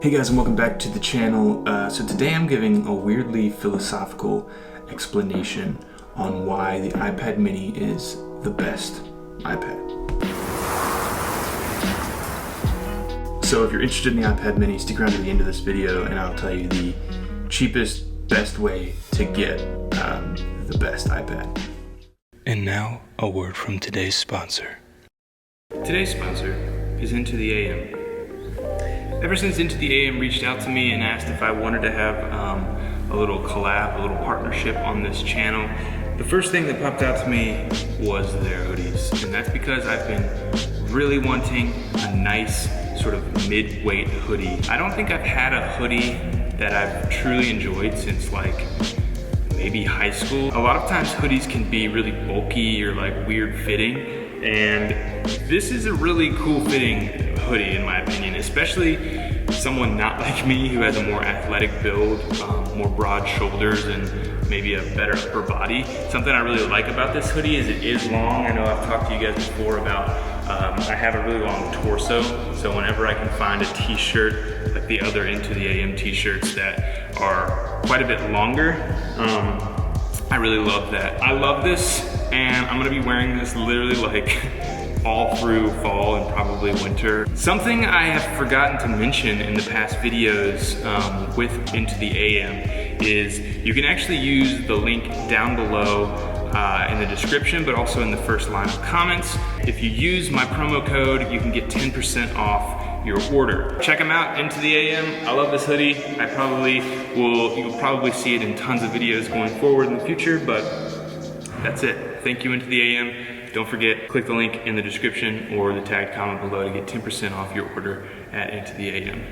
Hey guys, and welcome back to the channel. So today I'm giving a weirdly philosophical explanation on why the iPad mini is the best iPad. So if you're interested in the iPad mini, stick around to the end of this video and I'll tell you the cheapest, best way to get the best iPad. And now, a word from today's sponsor. Today's sponsor is Into the AM. Ever since Into the AM reached out to me and asked if I wanted to have a little collab, a little partnership on this channel, the first thing that popped out to me was their hoodies. And that's because I've been really wanting a nice sort of mid-weight hoodie. I don't think I've had a hoodie that I've truly enjoyed since like maybe high school. A lot of times hoodies can be really bulky or like weird fitting, and this is a really cool fitting hoodie in my opinion, especially someone not like me who has a more athletic build, more broad shoulders and maybe a better upper body. Something I really like about this hoodie is it is long. I know I've talked to you guys before about I have a really long torso, so whenever I can find a t-shirt like the other Into the AM t-shirts that are quite a bit longer, I really love that. I love this, and I'm gonna be wearing this literally like all through fall and probably winter. Something I have forgotten to mention in the past videos with Into the AM is you can actually use the link down below in the description, but also in the first line of comments. If you use my promo code, you can get 10% off your order. Check them out, Into the AM. I love this hoodie. You'll probably see it in tons of videos going forward in the future, but that's it. Thank you, Into the AM. Don't forget, click the link in the description or the tagged comment below to get 10% off your order at Into the AM.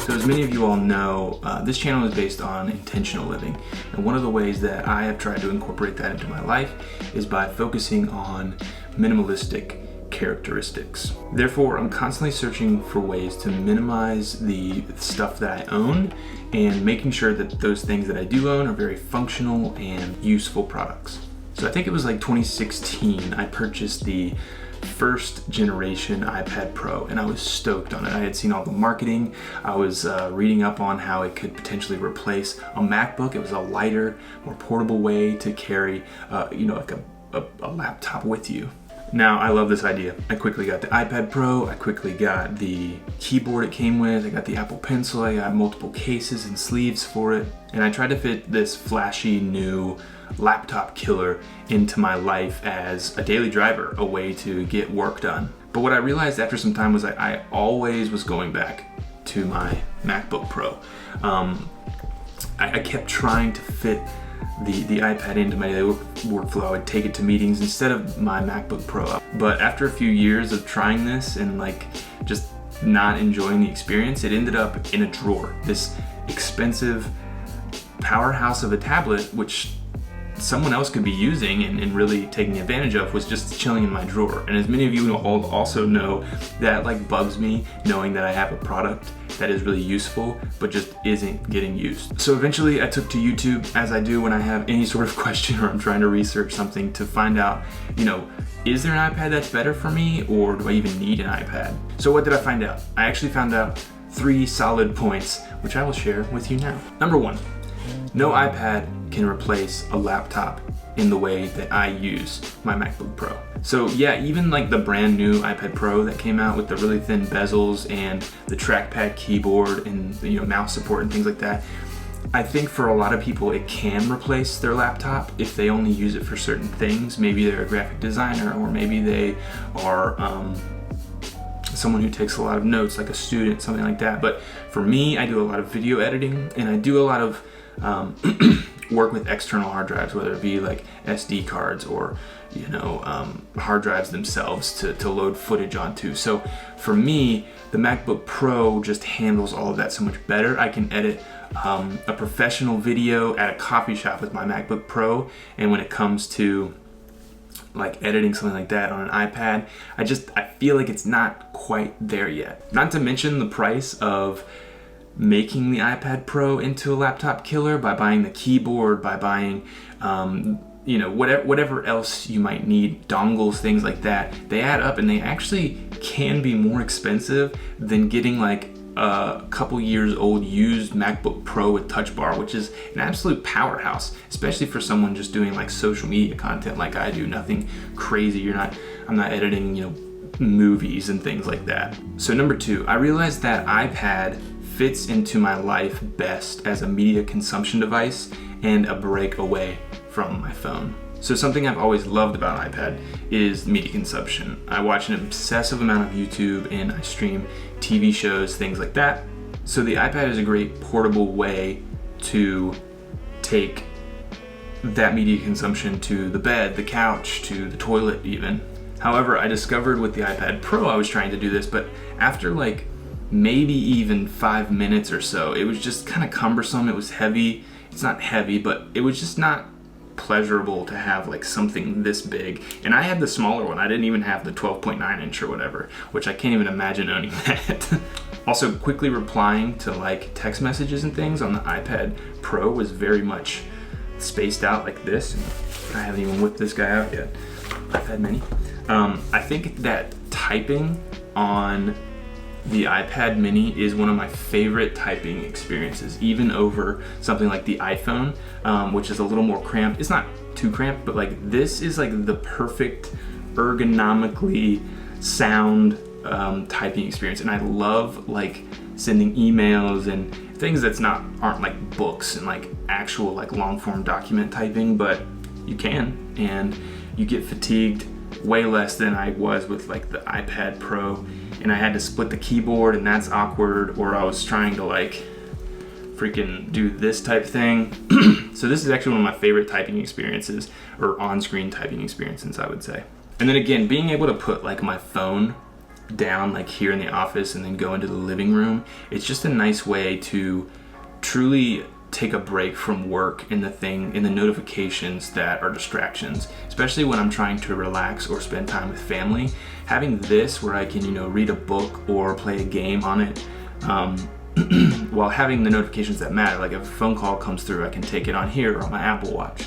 So as many of you all know, this channel is based on intentional living. And one of the ways that I have tried to incorporate that into my life is by focusing on minimalistic characteristics. Therefore, I'm constantly searching for ways to minimize the stuff that I own and making sure that those things that I do own are very functional and useful products. So I think it was like 2016, I purchased the first generation iPad Pro and I was stoked on it. I had seen all the marketing. I was reading up on how it could potentially replace a MacBook. It was a lighter, more portable way to carry, like a laptop with you. Now, I love this idea. I quickly got the iPad Pro, I quickly got the keyboard it came with, I got the Apple Pencil, I got multiple cases and sleeves for it, and I tried to fit this flashy new laptop killer into my life as a daily driver, a way to get work done. But what I realized after some time was I always was going back to my MacBook Pro. I kept trying to fit the iPad into my daily workflow. I would take it to meetings instead of my MacBook Pro. But after a few years of trying this and like just not enjoying the experience, it ended up in a drawer. This expensive powerhouse of a tablet, which someone else could be using and really taking advantage of, was just chilling in my drawer. And as many of you all also know, that like bugs me knowing that I have a product that is really useful but just isn't getting used. So eventually I took to YouTube, as I do when I have any sort of question or I'm trying to research something, to find out, is there an iPad that's better for me, or do I even need an iPad? So what did I find out? I actually found out 3 solid points, which I will share with you now. Number 1, no iPad can replace a laptop in the way that I use my MacBook Pro. So yeah, even like the brand new iPad Pro that came out with the really thin bezels and the trackpad keyboard and mouse support and things like that, I think for a lot of people it can replace their laptop if they only use it for certain things. Maybe they're a graphic designer, or maybe they are someone who takes a lot of notes, like a student, something like that. But for me, I do a lot of video editing and I do a lot of work with external hard drives, whether it be like SD cards or hard drives themselves to load footage onto. So for me, the MacBook Pro just handles all of that so much better. I can edit a professional video at a coffee shop with my MacBook Pro, and when it comes to like editing something like that on an iPad, I feel like it's not quite there yet. Not to mention the price of making the iPad Pro into a laptop killer by buying the keyboard, by buying whatever else you might need, dongles, things like that. They add up and they actually can be more expensive than getting like a couple years old used MacBook Pro with Touch Bar, which is an absolute powerhouse, especially for someone just doing like social media content like I do. Nothing crazy. I'm not editing, movies and things like that. So number 2, I realized that iPad fits into my life best as a media consumption device and a break away from my phone. So something I've always loved about iPad is media consumption. I watch an obsessive amount of YouTube and I stream TV shows, things like that. So the iPad is a great portable way to take that media consumption to the bed, the couch, to the toilet even. However, I discovered with the iPad Pro I was trying to do this, but after like maybe even 5 minutes or so, it was just kind of cumbersome. It was heavy. It's not heavy, but it was just not pleasurable to have like something this big. And I had the smaller one. I didn't even have the 12.9 inch or whatever, which I can't even imagine owning that. Also, quickly replying to like text messages and things on the iPad Pro was very much spaced out like this. I haven't even whipped this guy out yet. iPad mini. I think that typing on the iPad mini is one of my favorite typing experiences, even over something like the iPhone, which is a little more cramped. It's not too cramped, but like this is like the perfect ergonomically sound typing experience. And I love like sending emails and things aren't like books and like actual like long form document typing, but you can, and you get fatigued way less than I was with like the iPad Pro. And I had to split the keyboard, and that's awkward, or I was trying to like freaking do this type thing. So this is actually one of my favorite typing experiences, or on-screen typing experiences, I would say. And then again, being able to put like my phone down like here in the office and then go into the living room, it's just a nice way to truly take a break from work and the notifications that are distractions, especially when I'm trying to relax or spend time with family. Having this where I can, read a book or play a game on it, while having the notifications that matter. Like if a phone call comes through, I can take it on here or on my Apple Watch.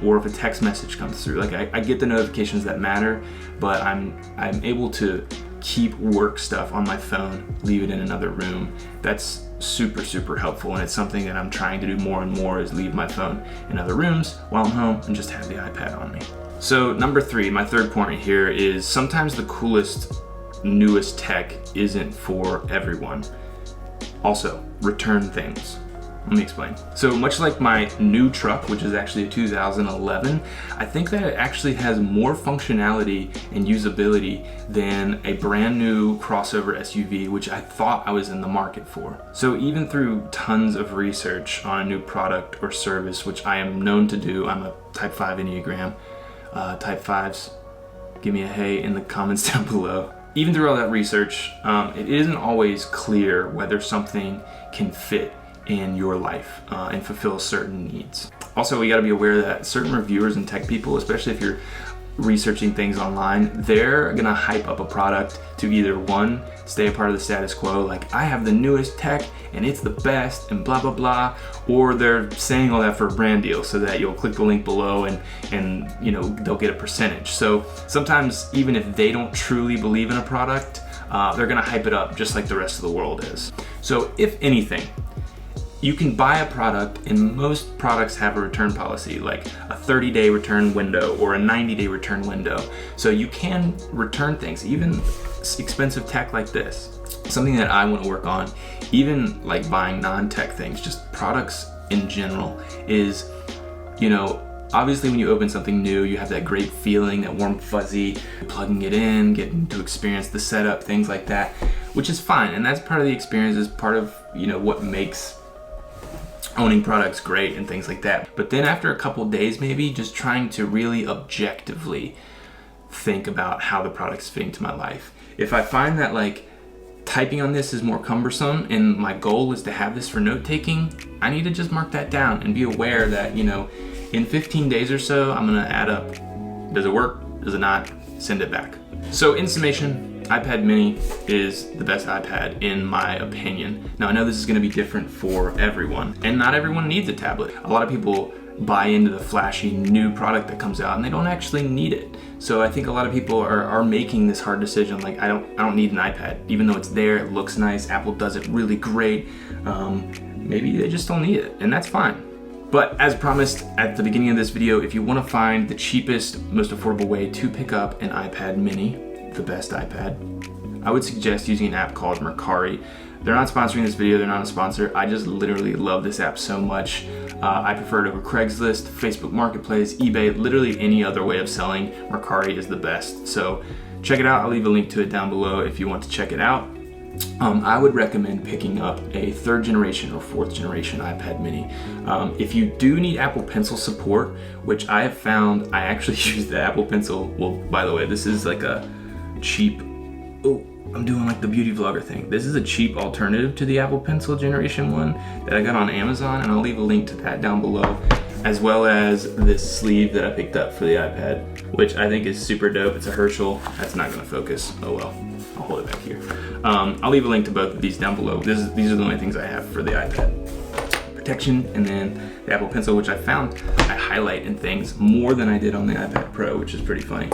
Or if a text message comes through, like I get the notifications that matter, but I'm able to keep work stuff on my phone, leave it in another room. That's super, super helpful, and it's something that I'm trying to do more and more, is leave my phone in other rooms while I'm home and just have the iPad on me. So number 3, my third point here is sometimes the coolest, newest tech isn't for everyone. Also, return things. Let me explain. So much like my new truck, which is actually a 2011, I think that it actually has more functionality and usability than a brand new crossover SUV, which I thought I was in the market for. So even through tons of research on a new product or service, which I am known to do, I'm a type 5 Enneagram, type 5s, give me a hey in the comments down below. Even through all that research, it isn't always clear whether something can fit in your life and fulfill certain needs. Also, we gotta be aware that certain reviewers and tech people, especially if you're researching things online, they're gonna hype up a product to either one, stay a part of the status quo, like I have the newest tech and it's the best and blah blah blah, or they're saying all that for a brand deal so that you'll click the link below and they'll get a percentage. So sometimes even if they don't truly believe in a product, they're gonna hype it up just like the rest of the world is. So if anything, you can buy a product, and most products have a return policy, like a 30-day return window or a 90-day return window. So you can return things, even expensive tech like this. Something that I want to work on, even like buying non-tech things, just products in general, is, obviously when you open something new, you have that great feeling, that warm fuzzy, plugging it in, getting to experience the setup, things like that, which is fine. And that's part of the experience, is part of, what makes owning products great and things like that. But then after a couple days, maybe just trying to really objectively think about how the product's fitting to my life. If I find that like typing on this is more cumbersome and my goal is to have this for note taking, I need to just mark that down and be aware that, in 15 days or so, I'm gonna add up, does it work, does it not, send it back. So in summation, iPad mini is the best iPad in my opinion. Now I know this is gonna be different for everyone, and not everyone needs a tablet. A lot of people buy into the flashy new product that comes out and they don't actually need it. So I think a lot of people are making this hard decision, like I don't need an iPad, even though it's there, it looks nice, Apple does it really great. Maybe they just don't need it, and that's fine. But as promised at the beginning of this video, if you want to find the cheapest, most affordable way to pick up an iPad mini, the best iPad, I would suggest using an app called Mercari. They're not sponsoring this video, they're not a sponsor. I just literally love this app so much. I prefer it over Craigslist, Facebook Marketplace, eBay, literally any other way of selling. Mercari is the best. So check it out. I'll leave a link to it down below if you want to check it out. I would recommend picking up a 3rd generation or 4th generation iPad mini. If you do need Apple Pencil support, which I have found, I actually use the Apple Pencil. Well, by the way, this is like a cheap, I'm doing like the beauty vlogger thing. This is a cheap alternative to the Apple Pencil Generation 1 that I got on Amazon, and I'll leave a link to that down below, as well as this sleeve that I picked up for the iPad, which I think is super dope. It's a Herschel. That's not gonna focus. Oh well, I'll hold it back here. I'll leave a link to both of these down below. These are the only things I have for the iPad. Protection, and then the Apple Pencil, which I found I highlight in things more than I did on the iPad Pro, which is pretty funny.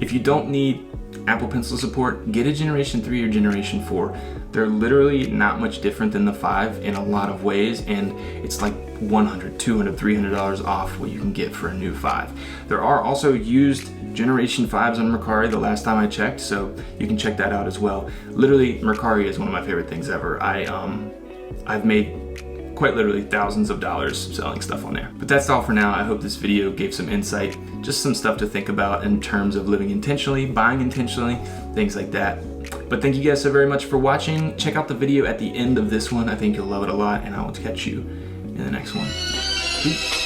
If you don't need Apple Pencil support, get a Generation 3 or Generation 4. They're literally not much different than the 5 in a lot of ways, and it's like $100, $200, $300 off what you can get for a new 5. There are also used Generation 5s on Mercari the last time I checked, so you can check that out as well. Literally, Mercari is one of my favorite things ever. I've made quite literally thousands of dollars selling stuff on there. But that's all for now. I hope this video gave some insight, just some stuff to think about in terms of living intentionally, buying intentionally, things like that. But thank you guys so very much for watching. Check out the video at the end of this one. I think you'll love it a lot, and I will catch you in the next one. Peace.